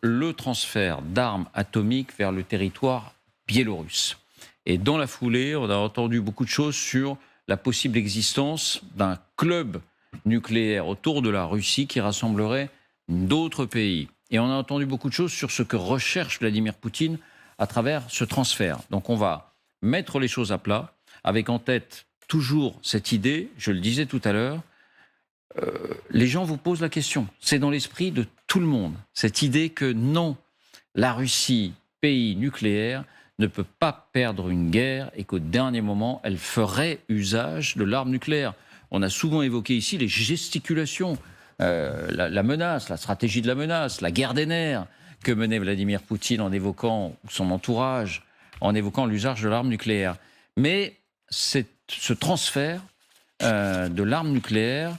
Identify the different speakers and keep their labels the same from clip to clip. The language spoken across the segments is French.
Speaker 1: le transfert d'armes atomiques vers le territoire biélorusse. Et dans la foulée, on a entendu beaucoup de choses sur la possible existence d'un club nucléaire autour de la Russie qui rassemblerait d'autres pays. Et on a entendu beaucoup de choses sur ce que recherche Vladimir Poutine à travers ce transfert. Donc on va mettre les choses à plat, avec en tête toujours cette idée, je le disais tout à l'heure, les gens vous posent la question. C'est dans l'esprit de tout le monde. Cette idée que non, la Russie, pays nucléaire, ne peut pas perdre une guerre et qu'au dernier moment, elle ferait usage de l'arme nucléaire. On a souvent évoqué ici les gesticulations, la menace, la stratégie de la menace, la guerre des nerfs que menait Vladimir Poutine en évoquant son entourage, en évoquant l'usage de l'arme nucléaire. Mais ce transfert de l'arme nucléaire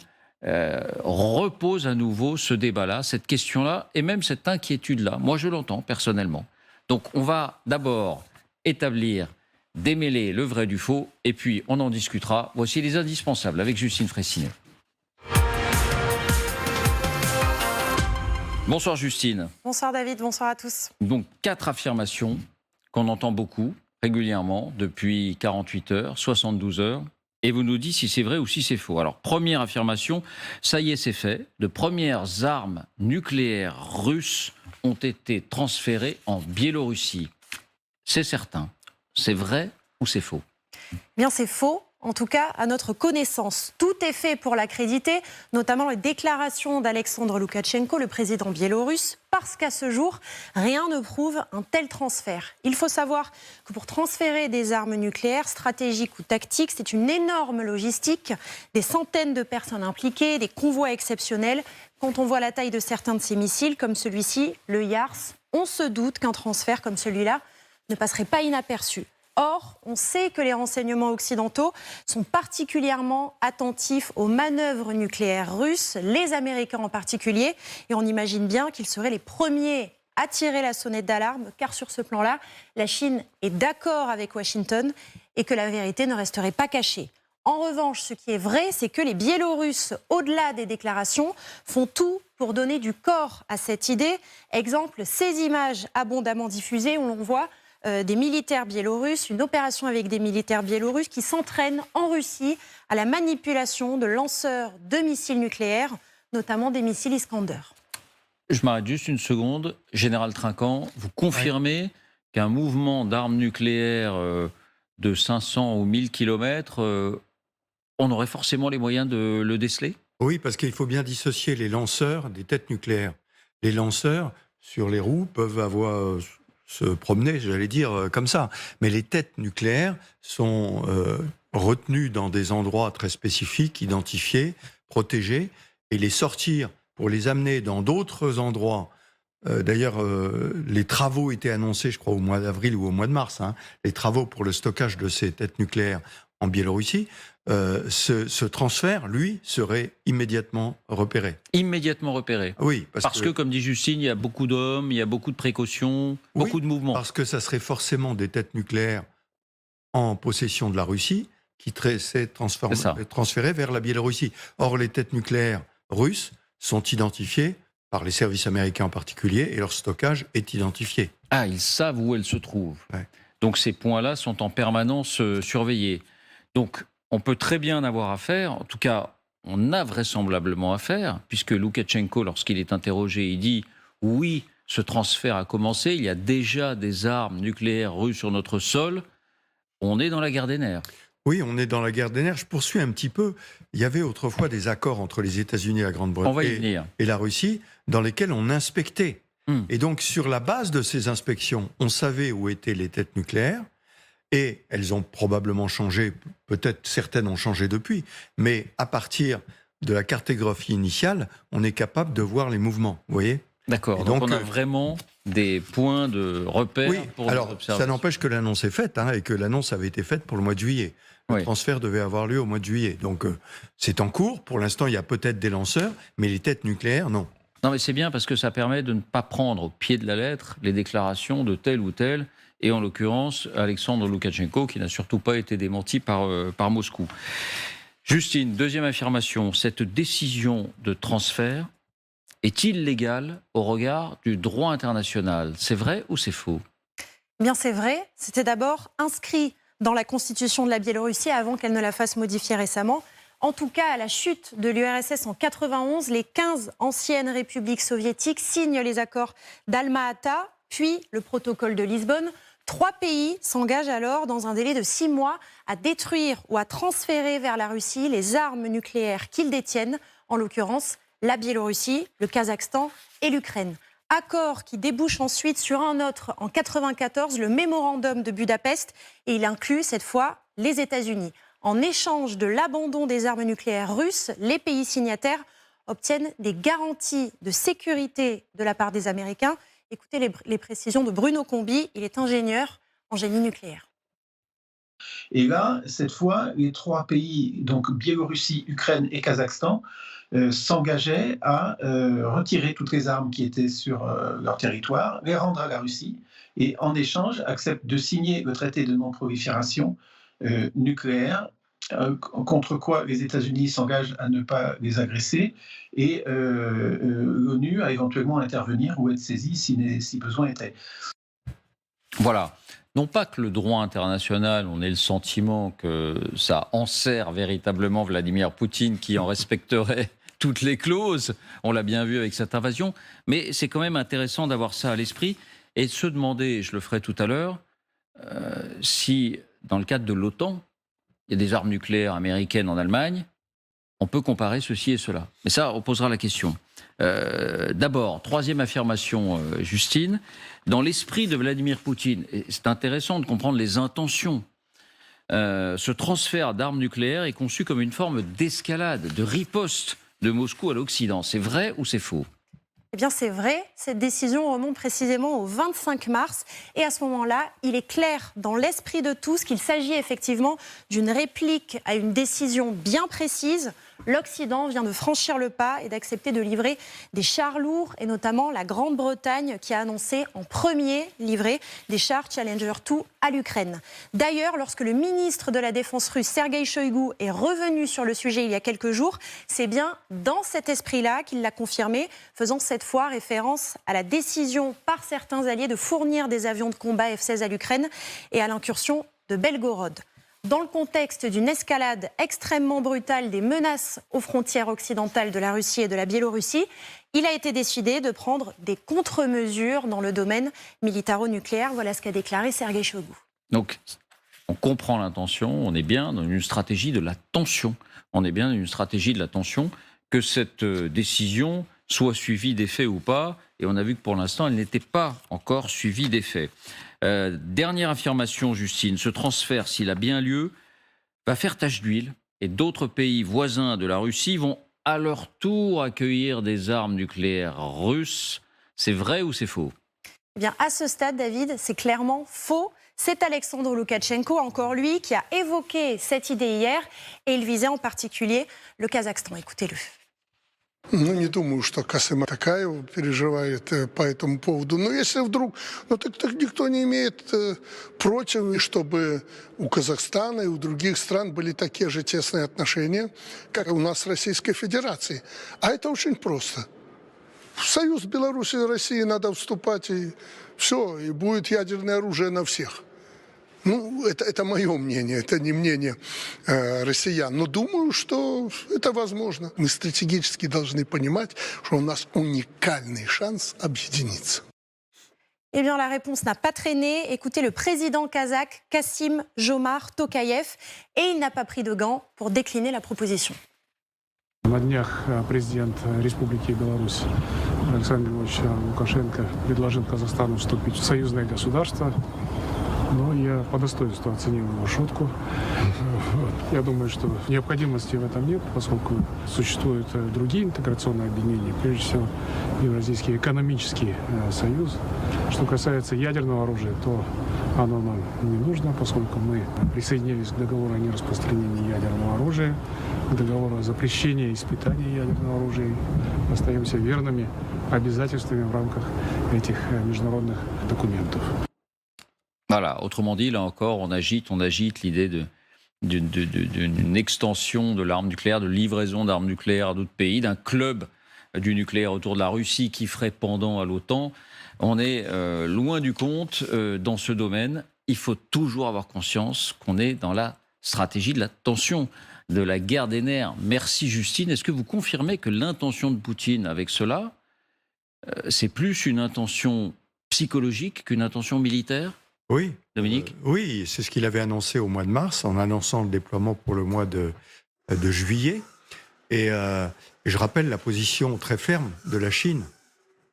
Speaker 1: repose à nouveau ce débat-là, cette question-là, et même cette inquiétude-là. Moi, je l'entends personnellement. Donc, on va d'abord établir, démêler le vrai du faux, et puis on en discutera. Voici les indispensables avec Justine Fraissinet. Bonsoir Justine.
Speaker 2: Bonsoir David, bonsoir à tous.
Speaker 1: Donc, 4 affirmations qu'on entend beaucoup, régulièrement, depuis 48 heures, 72 heures. Et vous nous dites si c'est vrai ou si c'est faux. Alors, première affirmation, ça y est, c'est fait. De premières armes nucléaires russes ont été transférées en Biélorussie. C'est certain. C'est vrai ou c'est faux?
Speaker 2: Bien, c'est faux. En tout cas, à notre connaissance, tout est fait pour l'accréditer, notamment les déclarations d'Alexandre Loukachenko, le président biélorusse, parce qu'à ce jour, rien ne prouve un tel transfert. Il faut savoir que pour transférer des armes nucléaires, stratégiques ou tactiques, c'est une énorme logistique, des centaines de personnes impliquées, des convois exceptionnels. Quand on voit la taille de certains de ces missiles, comme celui-ci, le Yars, on se doute qu'un transfert comme celui-là ne passerait pas inaperçu. Or, on sait que les renseignements occidentaux sont particulièrement attentifs aux manœuvres nucléaires russes, les Américains en particulier, et on imagine bien qu'ils seraient les premiers à tirer la sonnette d'alarme, car sur ce plan-là, la Chine est d'accord avec Washington et que la vérité ne resterait pas cachée. En revanche, ce qui est vrai, c'est que les Biélorusses, au-delà des déclarations, font tout pour donner du corps à cette idée. Exemple, ces images abondamment diffusées où l'on voit des militaires biélorusses, une opération avec des militaires biélorusses qui s'entraînent en Russie à la manipulation de lanceurs de missiles nucléaires, notamment des missiles Iskander.
Speaker 1: Je m'arrête juste une seconde. Général Trinquant, vous confirmez qu'un mouvement d'armes nucléaires de 500 ou 1000 km, on aurait forcément les moyens de le déceler?
Speaker 3: Oui, parce qu'il faut bien dissocier les lanceurs des têtes nucléaires. Les lanceurs, sur les roues, peuvent avoir... se promener, j'allais dire, comme ça. Mais les têtes nucléaires sont retenues dans des endroits très spécifiques, identifiés, protégés, et les sortir pour les amener dans d'autres endroits. D'ailleurs, les travaux étaient annoncés, je crois, au mois d'avril ou au mois de mars, les travaux pour le stockage de ces têtes nucléaires en Biélorussie. Ce transfert, lui, serait immédiatement repéré.
Speaker 1: Immédiatement repéré.
Speaker 3: Oui,
Speaker 1: parce que, comme dit Justine, il y a beaucoup d'hommes, il y a beaucoup de précautions, beaucoup de mouvements.
Speaker 3: Parce que ça serait forcément des têtes nucléaires en possession de la Russie qui seraient transférées vers la Biélorussie. Or, les têtes nucléaires russes sont identifiées par les services américains en particulier et leur stockage est identifié.
Speaker 1: Ah, ils savent où elles se trouvent.
Speaker 3: Ouais.
Speaker 1: Donc ces points-là sont en permanence surveillés. Donc on peut très bien avoir affaire, en tout cas on a vraisemblablement affaire, puisque Loukachenko, lorsqu'il est interrogé, il dit « oui, ce transfert a commencé, il y a déjà des armes nucléaires russes sur notre sol, on est dans la guerre des nerfs ».
Speaker 3: Oui, on est dans la guerre des nerfs. Je poursuis un petit peu. Il y avait autrefois des accords entre les États-Unis et la Grande-Bretagne et la Russie dans lesquels on inspectait. Et donc, sur la base de ces inspections, on savait où étaient les têtes nucléaires. Et elles ont probablement changé, peut-être certaines ont changé depuis, mais à partir de la cartographie initiale, on est capable de voir les mouvements, vous voyez ?
Speaker 1: D'accord, donc on a vraiment des points de repère pour
Speaker 3: alors,
Speaker 1: observer.
Speaker 3: Ça n'empêche que l'annonce est faite, et que l'annonce avait été faite pour le mois de juillet. Le transfert devait avoir lieu au mois de juillet. Donc c'est en cours, pour l'instant il y a peut-être des lanceurs, mais les têtes nucléaires, non.
Speaker 1: Non mais c'est bien parce que ça permet de ne pas prendre au pied de la lettre les déclarations de tel ou tel, et en l'occurrence Alexandre Loukachenko qui n'a surtout pas été démenti par Moscou. Justine, deuxième affirmation, cette décision de transfert est illégal au regard du droit international. C'est vrai ou c'est faux?
Speaker 2: Eh bien, c'est vrai. C'était d'abord inscrit dans la constitution de la Biélorussie avant qu'elle ne la fasse modifier récemment. En tout cas, à la chute de l'URSS en 91, les 15 anciennes républiques soviétiques signent les accords d'Alma-Ata, puis le protocole de Lisbonne. 3 pays s'engagent alors, dans un délai de 6 mois, à détruire ou à transférer vers la Russie les armes nucléaires qu'ils détiennent, en l'occurrence la Biélorussie, le Kazakhstan et l'Ukraine. Accord qui débouche ensuite sur un autre en 1994, le mémorandum de Budapest, et il inclut cette fois les États-Unis. En échange de l'abandon des armes nucléaires russes, les pays signataires obtiennent des garanties de sécurité de la part des Américains. Écoutez les précisions de Bruno Combi, il est ingénieur en génie nucléaire.
Speaker 4: Et là, cette fois, les 3 pays, donc Biélorussie, Ukraine et Kazakhstan, s'engageaient à retirer toutes les armes qui étaient sur leur territoire, les rendre à la Russie, et en échange acceptent de signer le traité de non-prolifération nucléaire, contre quoi les États-Unis s'engagent à ne pas les agresser, et l'ONU à éventuellement intervenir ou être saisie si besoin était.
Speaker 1: Voilà. Non pas que le droit international, on ait le sentiment que ça enserre véritablement Vladimir Poutine qui en respecterait toutes les clauses, on l'a bien vu avec cette invasion, mais c'est quand même intéressant d'avoir ça à l'esprit et de se demander, je le ferai tout à l'heure, si dans le cadre de l'OTAN, il y a des armes nucléaires américaines en Allemagne, on peut comparer ceci et cela. Mais ça, on posera la question. D'abord, troisième affirmation, Justine, dans l'esprit de Vladimir Poutine, et c'est intéressant de comprendre les intentions, ce transfert d'armes nucléaires est conçu comme une forme d'escalade, de riposte de Moscou à l'Occident. C'est vrai ou c'est faux?
Speaker 2: Eh bien, c'est vrai. Cette décision remonte précisément au 25 mars. Et à ce moment-là, il est clair dans l'esprit de tous qu'il s'agit effectivement d'une réplique à une décision bien précise. L'Occident vient de franchir le pas et d'accepter de livrer des chars lourds, et notamment la Grande-Bretagne qui a annoncé en premier livrer des chars Challenger 2 à l'Ukraine. D'ailleurs, lorsque le ministre de la Défense russe, Sergueï Shoïgu, est revenu sur le sujet il y a quelques jours, c'est bien dans cet esprit-là qu'il l'a confirmé, faisant cette fois référence à la décision par certains alliés de fournir des avions de combat F-16 à l'Ukraine et à l'incursion de Belgorod. Dans le contexte d'une escalade extrêmement brutale des menaces aux frontières occidentales de la Russie et de la Biélorussie, il a été décidé de prendre des contre-mesures dans le domaine militaro-nucléaire. Voilà ce qu'a déclaré Sergueï Shoïgu.
Speaker 1: Donc, on comprend l'intention, on est bien dans une stratégie de la tension. On est bien dans une stratégie de la tension, que cette décision soit suivie d'effet ou pas. Et on a vu que pour l'instant, elle n'était pas encore suivie d'effet. Dernière affirmation, Justine, ce transfert, s'il a bien lieu, va faire tache d'huile et d'autres pays voisins de la Russie vont à leur tour accueillir des armes nucléaires russes. C'est vrai ou c'est faux?
Speaker 2: Eh bien, à ce stade, David, c'est clairement faux. C'est Alexandre Loukachenko, encore lui, qui a évoqué cette idée hier et il visait en particulier le Kazakhstan. Écoutez-le.
Speaker 5: Ну, не думаю, что Касым Такаев переживает по этому поводу. Но если вдруг... так никто не имеет против, чтобы у Казахстана и у других стран были такие же тесные отношения, как у нас с Российской Федерацией. А это очень просто. В союз Беларуси и России надо вступать, и все, и будет ядерное оружие на всех. Ну, это мое мнение, это не мнение россиян. Но думаю, что это возможно. Мы стратегически должны понимать, что у нас уникальный шанс объединиться.
Speaker 2: Eh bien, la réponse n'a pas traîné. Écoutez le président kazakh, Kassym-Jomart Tokayev, et il n'a pas pris de gants pour décliner la proposition.
Speaker 6: На днях президент Республики Беларусь Александр Львович Лукашенко предложил Казахстану вступить в союзное государство. Но я по достоинству оценил его шутку. Я думаю, что необходимости в этом нет, поскольку существуют другие интеграционные объединения, прежде всего Евразийский экономический союз. Что касается ядерного оружия, то оно нам не нужно, поскольку мы присоединились к договору о нераспространении ядерного оружия, к договору о запрещении испытаний ядерного оружия. Остаемся верными обязательствами в рамках этих международных документов.
Speaker 1: Voilà, autrement dit, là encore, on agite l'idée d'une extension de l'arme nucléaire, de livraison d'armes nucléaires à d'autres pays, d'un club du nucléaire autour de la Russie qui ferait pendant à l'OTAN. On est loin du compte dans ce domaine. Il faut toujours avoir conscience qu'on est dans la stratégie de la tension, de la guerre des nerfs. Merci Justine. Est-ce que vous confirmez que l'intention de Poutine avec cela, c'est plus une intention psychologique qu'une intention militaire ?
Speaker 3: Oui.
Speaker 1: Dominique ?
Speaker 3: Oui, c'est ce qu'il avait annoncé au mois de mars, en annonçant le déploiement pour le mois de juillet. Et je rappelle la position très ferme de la Chine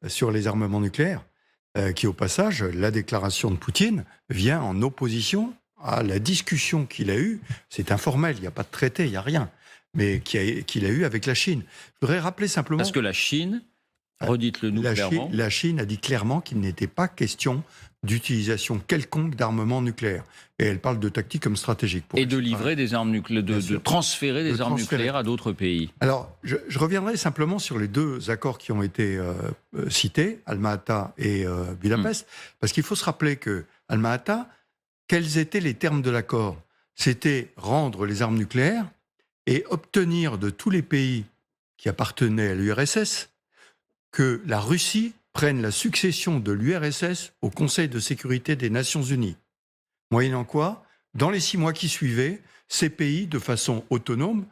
Speaker 3: sur les armements nucléaires, qui, au passage, la déclaration de Poutine vient en opposition à la discussion qu'il a eue. C'est informel, il n'y a pas de traité, il n'y a rien, mais qu'il a eu avec la Chine. Je voudrais rappeler simplement...
Speaker 1: Parce que la Chine, redites-le-nous clairement...
Speaker 3: La Chine a dit clairement qu'il n'était pas question d'utilisation quelconque d'armement nucléaire. Et elle parle de tactique comme stratégique.
Speaker 1: Et de livrer des armes nucléaires, de transférer des armes nucléaires à d'autres pays.
Speaker 3: Alors, je reviendrai simplement sur les deux accords qui ont été cités, Alma-Ata et Budapest, parce qu'il faut se rappeler que Alma-Ata, quels étaient les termes de l'accord ? C'était rendre les armes nucléaires et obtenir de tous les pays qui appartenaient à l'URSS que la Russie prenne la succession de l'URSS au Conseil de sécurité des Nations Unies. Moyennant quoi, dans les 6 mois qui suivaient, ces pays, de façon autonome,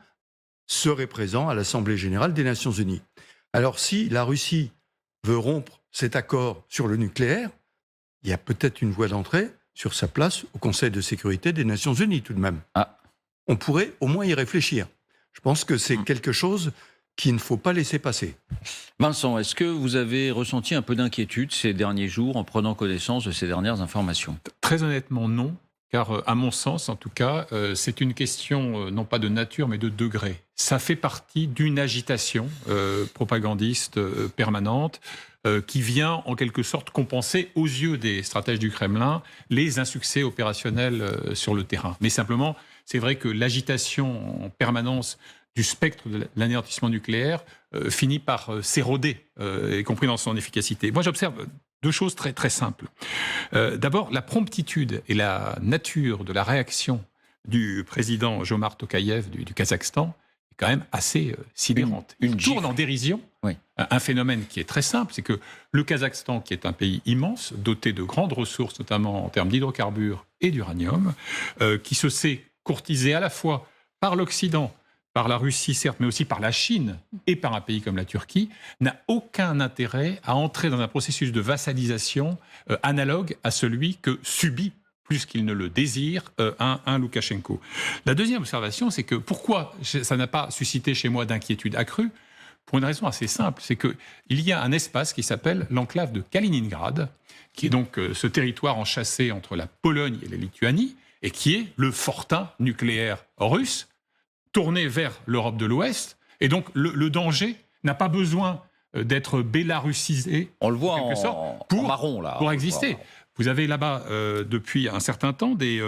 Speaker 3: seraient présents à l'Assemblée générale des Nations Unies. Alors si la Russie veut rompre cet accord sur le nucléaire, il y a peut-être une voie d'entrée sur sa place au Conseil de sécurité des Nations Unies tout de même. On pourrait au moins y réfléchir. Je pense que c'est quelque chose qu'il ne faut pas laisser passer.
Speaker 1: Vincent, est-ce que vous avez ressenti un peu d'inquiétude ces derniers jours en prenant connaissance de ces dernières informations ?
Speaker 7: Très honnêtement, non. Car à mon sens, en tout cas, c'est une question non pas de nature, mais de degré. Ça fait partie d'une agitation propagandiste permanente qui vient en quelque sorte compenser aux yeux des stratèges du Kremlin les insuccès opérationnels sur le terrain. Mais simplement, c'est vrai que l'agitation en permanence du spectre de l'anéantissement nucléaire finit par s'éroder, y compris dans son efficacité. Moi, j'observe 2 choses très, très simples. D'abord, la promptitude et la nature de la réaction du président Jomart Tokayev du Kazakhstan est quand même assez sidérante. Il tourne en dérision un phénomène qui est très simple, c'est que le Kazakhstan, qui est un pays immense, doté de grandes ressources, notamment en termes d'hydrocarbures et d'uranium, qui se sait courtisé à la fois par l'Occident, par la Russie certes, mais aussi par la Chine et par un pays comme la Turquie, n'a aucun intérêt à entrer dans un processus de vassalisation analogue à celui que subit, plus qu'il ne le désire, un Loukachenko. La deuxième observation, c'est que pourquoi ça n'a pas suscité chez moi d'inquiétude accrue ? Pour une raison assez simple, c'est qu'il y a un espace qui s'appelle l'enclave de Kaliningrad, qui est donc ce territoire enchâssé entre la Pologne et la Lituanie, et qui est le fortin nucléaire russe, tourné vers l'Europe de l'Ouest. Et donc, le danger n'a pas besoin d'être bélarusisé,
Speaker 1: on le voit
Speaker 7: en quelque sorte,
Speaker 1: en marron, là.
Speaker 7: pour exister. Vous avez là-bas, depuis un certain temps, des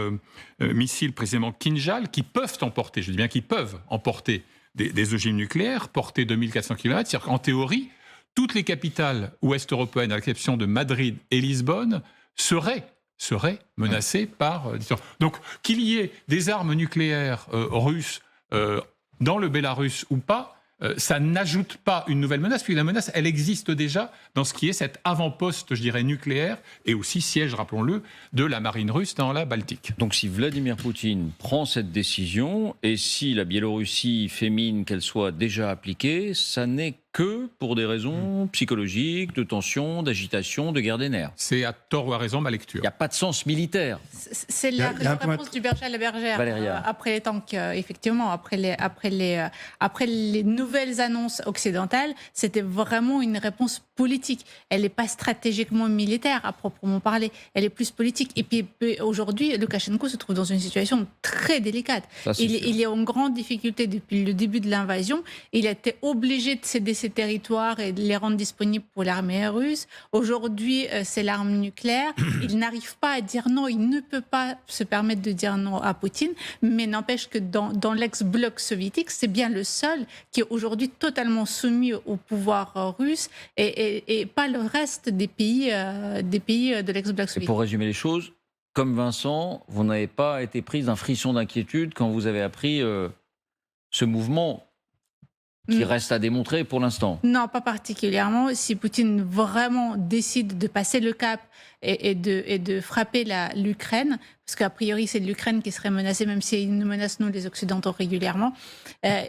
Speaker 7: missiles précisément Kinjal qui peuvent emporter, je dis bien qu'ils peuvent emporter des ogives nucléaires, portées 2400 km. C'est-à-dire qu'en théorie, toutes les capitales ouest européennes, à l'exception de Madrid et Lisbonne, seraient menacées par... Donc, qu'il y ait des armes nucléaires russes dans le Bélarus ou pas, ça n'ajoute pas une nouvelle menace, puis la menace, elle existe déjà dans ce qui est cet avant-poste, je dirais, nucléaire, et aussi siège, rappelons-le, de la marine russe dans la Baltique.
Speaker 1: Donc si Vladimir Poutine prend cette décision, et si la Biélorussie fait mine qu'elle soit déjà appliquée, ça n'est que pour des raisons psychologiques, de tension, d'agitation, de guerre des nerfs.
Speaker 7: C'est à tort ou à raison ma lecture.
Speaker 1: Il n'y a pas de sens militaire.
Speaker 2: C'est la réponse du berger à la bergère. Après les tanks, effectivement, après les nouvelles annonces occidentales, c'était vraiment une réponse politique. Elle n'est pas stratégiquement militaire à proprement parler. Elle est plus politique. Et puis aujourd'hui, Loukachenko se trouve dans une situation très délicate. Il est en grande difficulté depuis le début de l'invasion. Il a été obligé de céder ses territoires et de les rendre disponibles pour l'armée russe. Aujourd'hui, c'est l'arme nucléaire. Il n'arrive pas à dire non. Il ne peut pas se permettre de dire non à Poutine. Mais n'empêche que dans l'ex-bloc soviétique, c'est bien le seul qui est aujourd'hui totalement soumis au pouvoir russe et pas le reste des pays de l'ex-bloc soviétique.
Speaker 1: Pour résumer les choses, comme Vincent, vous n'avez pas été prise d'un frisson d'inquiétude quand vous avez appris ce mouvement qui reste à démontrer pour l'instant.
Speaker 8: Non, pas particulièrement. Si Poutine vraiment décide de passer le cap et de frapper l'Ukraine, parce qu'a priori c'est l'Ukraine qui serait menacée, même si il nous menace nous les Occidentaux régulièrement,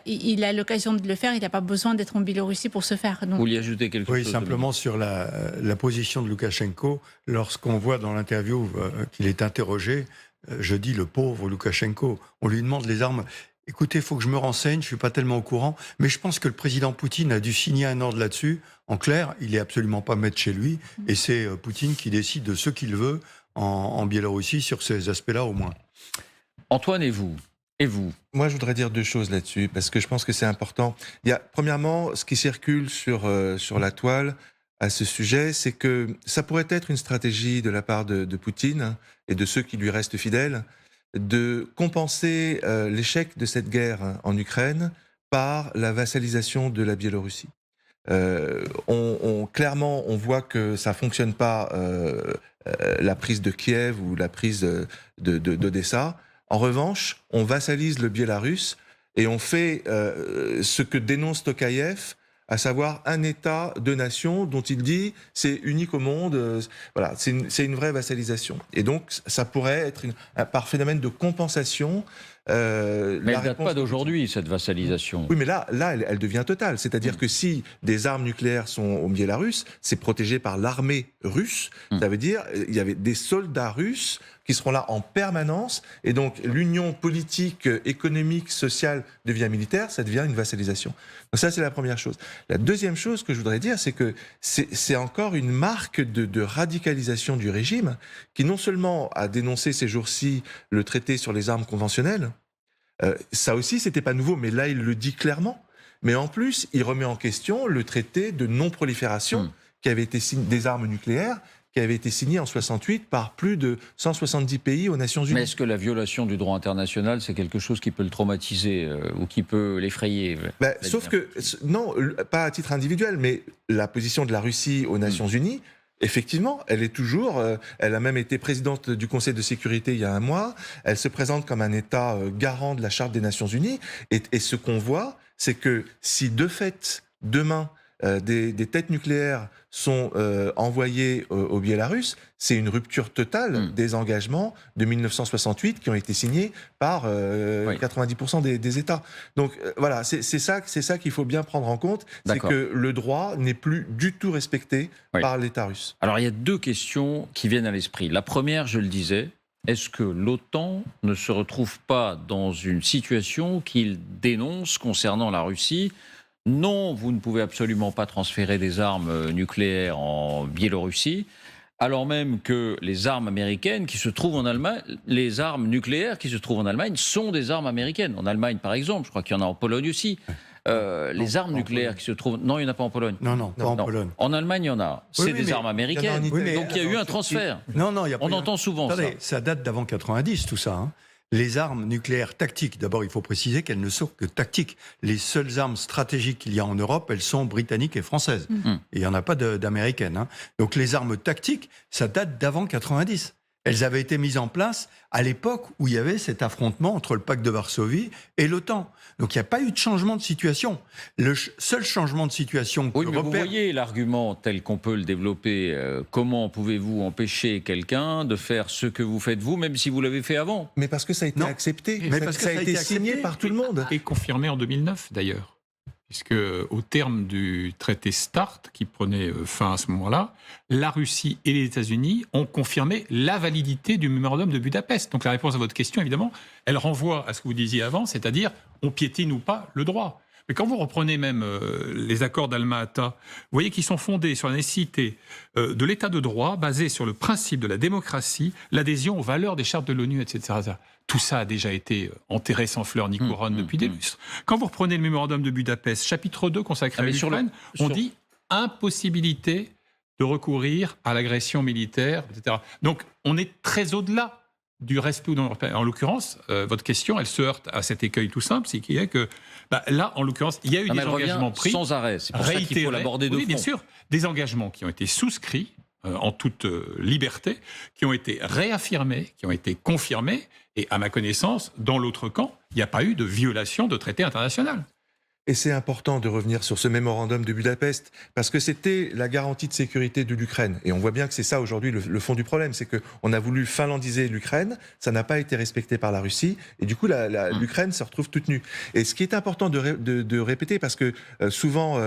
Speaker 8: il a l'occasion de le faire, il n'a pas besoin d'être en Biélorussie pour ce faire. Donc...
Speaker 1: Vous voulez ajouter quelque chose?
Speaker 3: Oui, simplement sur la position de Loukachenko, lorsqu'on voit dans l'interview qu'il est interrogé, je dis le pauvre Loukachenko, on lui demande les armes. Écoutez, il faut que je me renseigne, je ne suis pas tellement au courant, mais je pense que le président Poutine a dû signer un ordre là-dessus. En clair, il n'est absolument pas maître chez lui, et c'est Poutine qui décide de ce qu'il veut en Biélorussie, sur ces aspects-là au moins.
Speaker 1: Antoine, et vous?
Speaker 9: Moi, je voudrais dire deux choses là-dessus, parce que je pense que c'est important. Il y a, premièrement, ce qui circule sur la toile à ce sujet, c'est que ça pourrait être une stratégie de la part de Poutine et de ceux qui lui restent fidèles, de compenser l'échec de cette guerre en Ukraine par la vassalisation de la Biélorussie. Clairement, on voit que ça fonctionne pas, la prise de Kiev ou la prise d'Odessa. En revanche, on vassalise le Biélarus et on fait ce que dénonce Tokayev, à savoir un État, deux nations, dont il dit c'est unique au monde. Voilà, c'est une vraie vassalisation. Et donc, ça pourrait être par phénomène de compensation.
Speaker 1: Mais elle ne date pas d'aujourd'hui, cette vassalisation.
Speaker 9: Oui, mais là elle devient totale. C'est-à-dire que si des armes nucléaires sont au Biélarus, c'est protégé par l'armée russe. Ça veut dire il y avait des soldats russes qui seront là en permanence. Et donc, l'union politique, économique, sociale devient militaire, ça devient une vassalisation. Donc ça, c'est la première chose. La deuxième chose que je voudrais dire, c'est que c'est encore une marque de radicalisation du régime qui non seulement a dénoncé ces jours-ci le traité sur les armes conventionnelles, ça aussi, c'était pas nouveau, mais là, il le dit clairement. Mais en plus, il remet en question le traité de non-prolifération qui avait été signé des armes nucléaires, qui avait été signé en 68 par plus de 170 pays aux Nations Unies.
Speaker 1: Mais est-ce que la violation du droit international, c'est quelque chose qui peut le traumatiser ou qui peut l'effrayer?
Speaker 9: Sauf que, non, pas à titre individuel, mais la position de la Russie aux Nations Unies, effectivement, elle est toujours... elle a même été présidente du Conseil de sécurité il y a un mois. Elle se présente comme un État garant de la Charte des Nations Unies. Et ce qu'on voit, c'est que si de fait, demain, des têtes nucléaires sont envoyées au Biélarus, c'est une rupture totale des engagements de 1968 qui ont été signés par 90% des États. Donc voilà, c'est ça qu'il faut bien prendre en compte, c'est que le droit n'est plus du tout respecté par l'État russe.
Speaker 1: Alors il y a deux questions qui viennent à l'esprit. La première, je le disais, est-ce que l'OTAN ne se retrouve pas dans une situation qu'il dénonce concernant la Russie ? Non, vous ne pouvez absolument pas transférer des armes nucléaires en Biélorussie, alors même que les armes américaines qui se trouvent en Allemagne, les armes nucléaires qui se trouvent en Allemagne sont des armes américaines. En Allemagne, par exemple, je crois qu'il y en a en Pologne aussi. Les armes nucléaires qui se trouvent... Non, il n'y en a pas en Pologne.
Speaker 3: Non, pas en Pologne.
Speaker 1: En Allemagne, il y en a. C'est des armes américaines. Donc il y a eu un transfert.
Speaker 3: Non,
Speaker 1: on entend souvent ça.
Speaker 3: Ça date d'avant 90, tout ça. Hein. Les armes nucléaires tactiques, d'abord il faut préciser qu'elles ne sont que tactiques. Les seules armes stratégiques qu'il y a en Europe, elles sont britanniques et françaises. Et il n'y en a pas d'américaines. Hein. Donc les armes tactiques, ça date d'avant 90. Elles avaient été mises en place à l'époque où il y avait cet affrontement entre le pacte de Varsovie et l'OTAN. Donc il n'y a pas eu de changement de situation. Le seul changement de situation...
Speaker 1: Oui, mais vous voyez l'argument tel qu'on peut le développer. Comment pouvez-vous empêcher quelqu'un de faire ce que vous faites vous, même si vous l'avez fait avant?
Speaker 9: Mais parce que ça a été accepté.
Speaker 3: Mais parce que
Speaker 9: ça a été signé par tout le monde.
Speaker 7: Et confirmé en 2009, d'ailleurs. Puisque, au terme du traité START, qui prenait fin à ce moment-là, la Russie et les États-Unis ont confirmé la validité du mémorandum de Budapest. Donc la réponse à votre question, évidemment, elle renvoie à ce que vous disiez avant, c'est-à-dire on piétine ou pas le droit. Mais quand vous reprenez même les accords d'Alma-Ata, vous voyez qu'ils sont fondés sur la nécessité de l'état de droit, basé sur le principe de la démocratie, l'adhésion aux valeurs des chartes de l'ONU, etc. Tout ça a déjà été enterré sans fleurs ni couronne depuis des lustres. Quand vous reprenez le mémorandum de Budapest, chapitre 2 consacré à l'Ukraine, on dit impossibilité de recourir à l'agression militaire, etc. Donc on est très au-delà du respect de l'Union européenne. En l'occurrence, votre question, elle se heurte à cet écueil tout simple, c'est qu'il y a que là, en l'occurrence, il y a eu des engagements pris
Speaker 1: sans arrêt. C'est pour ça qu'il faut l'aborder de front.
Speaker 7: Bien sûr, des engagements qui ont été souscrits en toute liberté, qui ont été réaffirmés, qui ont été confirmés, et à ma connaissance, dans l'autre camp, il n'y a pas eu de violation de traité international.
Speaker 9: et c'est important de revenir sur ce mémorandum de Budapest, parce que c'était la garantie de sécurité de l'Ukraine. Et on voit bien que c'est ça aujourd'hui le fond du problème, c'est qu'on a voulu finlandiser l'Ukraine, ça n'a pas été respecté par la Russie, et du coup l'Ukraine se retrouve toute nue. Et ce qui est important de répéter, parce que souvent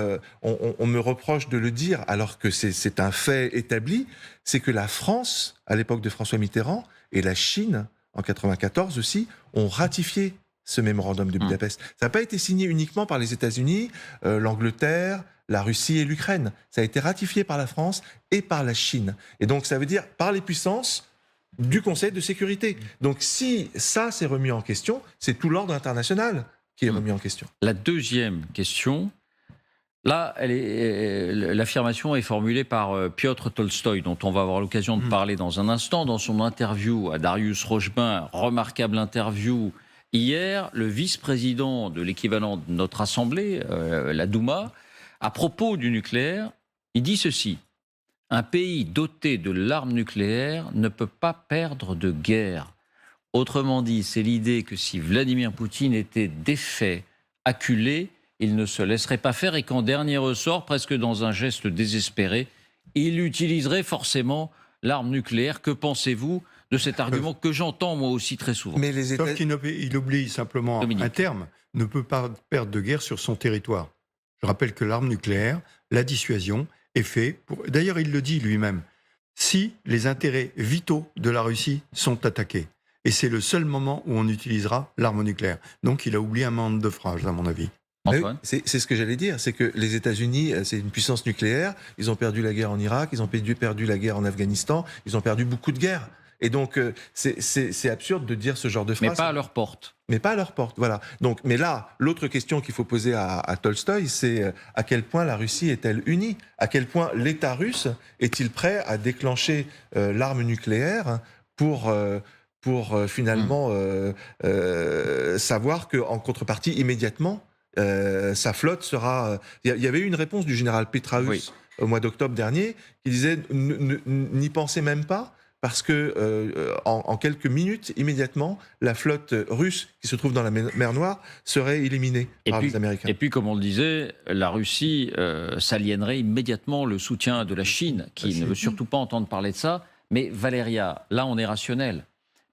Speaker 9: on me reproche de le dire, alors que c'est un fait établi, c'est que la France, à l'époque de François Mitterrand, et la Chine, en 1994 aussi, ont ratifié ce mémorandum de Budapest. Ça n'a pas été signé uniquement par les États-Unis, l'Angleterre, la Russie et l'Ukraine. Ça a été ratifié par la France et par la Chine. Et donc ça veut dire par les puissances du Conseil de sécurité. Donc si ça s'est remis en question, c'est tout l'ordre international qui est remis en question.
Speaker 1: La deuxième question, là, l'affirmation est formulée par Piotr Tolstoï, dont on va avoir l'occasion de parler dans un instant. Dans son interview à Darius Rochebin, remarquable interview hier, le vice-président de l'équivalent de notre Assemblée, la Douma, à propos du nucléaire, il dit ceci: un pays doté de l'arme nucléaire ne peut pas perdre de guerre. Autrement dit, c'est l'idée que si Vladimir Poutine était défait, acculé, il ne se laisserait pas faire et qu'en dernier ressort, presque dans un geste désespéré, il utiliserait forcément l'arme nucléaire. Que pensez-vous de cet argument que j'entends moi aussi très souvent?
Speaker 3: Mais sauf qu'il oublie simplement un terme, ne peut pas perdre de guerre sur son territoire. Je rappelle que l'arme nucléaire, la dissuasion, est faite pour... D'ailleurs, il le dit lui-même, si les intérêts vitaux de la Russie sont attaqués. Et c'est le seul moment où on utilisera l'arme nucléaire. Donc il a oublié un membre de phrase, à mon avis.
Speaker 9: C'est ce que j'allais dire, c'est que les États-Unis, c'est une puissance nucléaire, ils ont perdu la guerre en Irak, ils ont perdu la guerre en Afghanistan, ils ont perdu beaucoup de guerres. Et donc, c'est absurde de dire ce genre de phrase.
Speaker 1: Mais pas à leur porte.
Speaker 9: Mais pas à leur porte, voilà. Donc, mais là, l'autre question qu'il faut poser à Tolstoï, c'est à quel point la Russie est-elle unie? À quel point l'État russe est-il prêt à déclencher l'arme nucléaire pour finalement savoir qu'en contrepartie, immédiatement, sa flotte sera... Il y avait eu une réponse du général Petraeus au mois d'octobre dernier qui disait « n'y pensez même pas ». Parce que en quelques minutes, immédiatement, la flotte russe qui se trouve dans la mer Noire serait éliminée par les Américains.
Speaker 1: Et puis, comme on le disait, la Russie s'aliénerait immédiatement le soutien de la Chine, qui ne veut surtout pas entendre parler de ça. Mais Valéria, là, on est rationnel.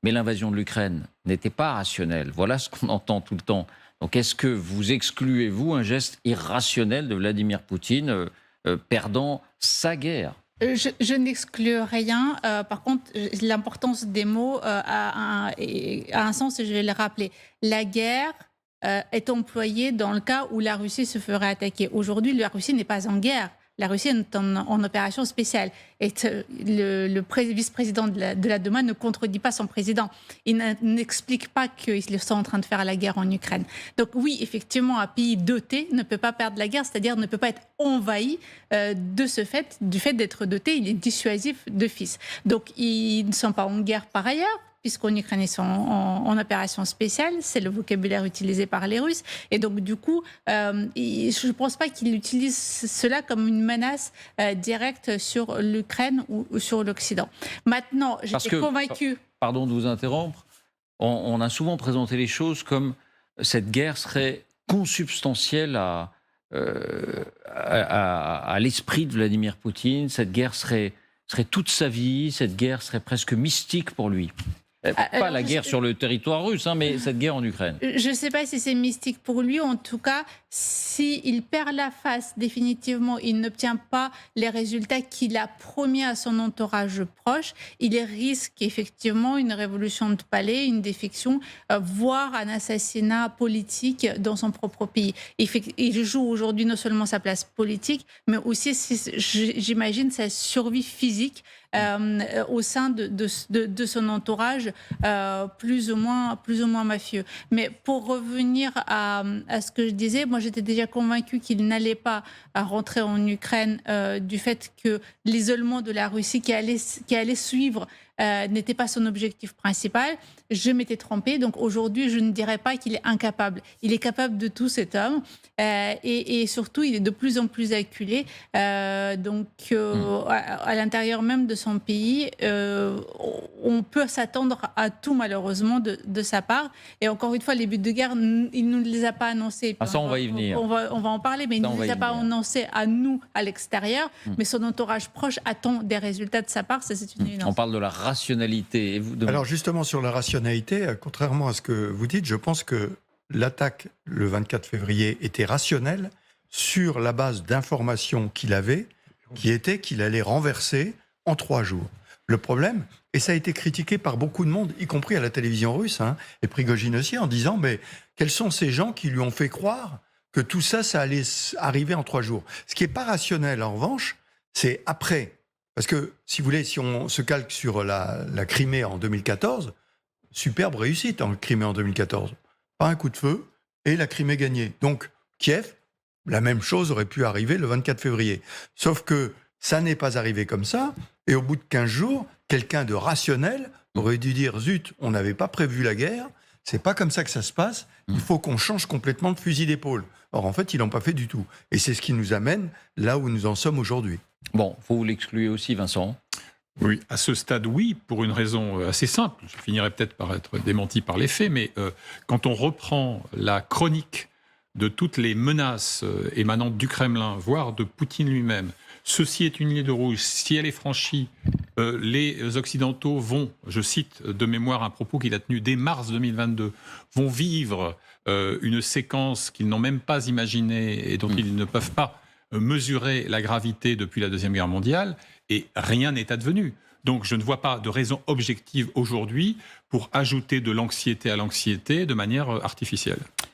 Speaker 1: Mais l'invasion de l'Ukraine n'était pas rationnelle. Voilà ce qu'on entend tout le temps. Donc, est-ce que vous excluez-vous un geste irrationnel de Vladimir Poutine perdant sa guerre ?
Speaker 8: Je n'exclus rien. Par contre, l'importance des mots a un sens et je vais le rappeler. La guerre est employée dans le cas où la Russie se ferait attaquer. Aujourd'hui, la Russie n'est pas en guerre. La Russie est en opération spéciale. Et le vice-président de la Douma ne contredit pas son président. Il n'explique pas qu'ils sont en train de faire la guerre en Ukraine. Donc oui, effectivement, un pays doté ne peut pas perdre la guerre, c'est-à-dire ne peut pas être envahi du fait d'être doté. Il est dissuasif d'office. Donc ils ne sont pas en guerre par ailleurs, puisqu'en Ukraine, ils sont en opération spéciale. C'est le vocabulaire utilisé par les Russes. Et donc, du coup, je ne pense pas qu'ils utilisent cela comme une menace directe sur l'Ukraine ou sur l'Occident. Maintenant, j'étais convaincue...
Speaker 1: Pardon de vous interrompre. On a souvent présenté les choses comme cette guerre serait consubstantielle à l'esprit de Vladimir Poutine. Cette guerre serait toute sa vie. Cette guerre serait presque mystique pour lui. Pas la guerre sur le territoire russe, mais cette guerre en Ukraine.
Speaker 8: Je ne sais pas si c'est mystique pour lui. En tout cas, s'il perd la face définitivement, il n'obtient pas les résultats qu'il a promis à son entourage proche, il risque effectivement une révolution de palais, une défection, voire un assassinat politique dans son propre pays. Il joue aujourd'hui non seulement sa place politique, mais aussi, j'imagine, sa survie physique au sein de son entourage plus ou moins mafieux. Mais pour revenir à ce que je disais, moi j'étais déjà convaincue qu'il n'allait pas rentrer en Ukraine du fait que l'isolement de la Russie qui allait suivre n'était pas son objectif principal. Je m'étais trompée, donc aujourd'hui, je ne dirais pas qu'il est incapable. Il est capable de tout, cet homme, et surtout, il est de plus en plus acculé. À l'intérieur même de son pays, on peut s'attendre à tout, malheureusement, de sa part. Et encore une fois, les buts de guerre, il ne nous les a pas annoncés.
Speaker 1: Ça, on va y venir.
Speaker 8: On va en parler, mais il ne nous les a pas annoncés à nous, à l'extérieur. Mais son entourage proche attend des résultats de sa part. Ça, c'est une évidence.
Speaker 1: On parle de la rationalité.
Speaker 3: Alors justement, sur la rationalité, contrairement à ce que vous dites, je pense que l'attaque le 24 février était rationnelle sur la base d'informations qu'il avait, qui était qu'il allait renverser en 3 jours. Le problème, et ça a été critiqué par beaucoup de monde, y compris à la télévision russe, et Prigojine aussi, en disant, mais quels sont ces gens qui lui ont fait croire que tout ça, ça allait arriver en 3 jours? Ce qui n'est pas rationnel, en revanche, c'est après. Parce que, si vous voulez, si on se calque sur la Crimée en 2014, superbe réussite en Crimée en 2014. Pas un coup de feu, et la Crimée gagnée. Donc, Kiev, la même chose aurait pu arriver le 24 février. Sauf que ça n'est pas arrivé comme ça, et au bout de 15 jours, quelqu'un de rationnel aurait dû dire « Zut, on n'avait pas prévu la guerre, c'est pas comme ça que ça se passe, il faut qu'on change complètement de fusil d'épaule. » Or, en fait, ils l'ont pas fait du tout. Et c'est ce qui nous amène là où nous en sommes aujourd'hui.
Speaker 1: Bon, vous l'excluez aussi, Vincent?
Speaker 7: Oui, à ce stade, oui, pour une raison assez simple. Je finirai peut-être par être démenti par les faits, mais quand on reprend la chronique de toutes les menaces émanantes du Kremlin, voire de Poutine lui-même, ceci est une ligne de rouge. Si elle est franchie, les Occidentaux vont, je cite de mémoire un propos qu'il a tenu dès mars 2022, vont vivre une séquence qu'ils n'ont même pas imaginée et dont ils ne peuvent pas mesurer la gravité depuis la Deuxième Guerre mondiale, et rien n'est advenu. Donc je ne vois pas de raison objective aujourd'hui pour ajouter de l'anxiété à l'anxiété de manière artificielle.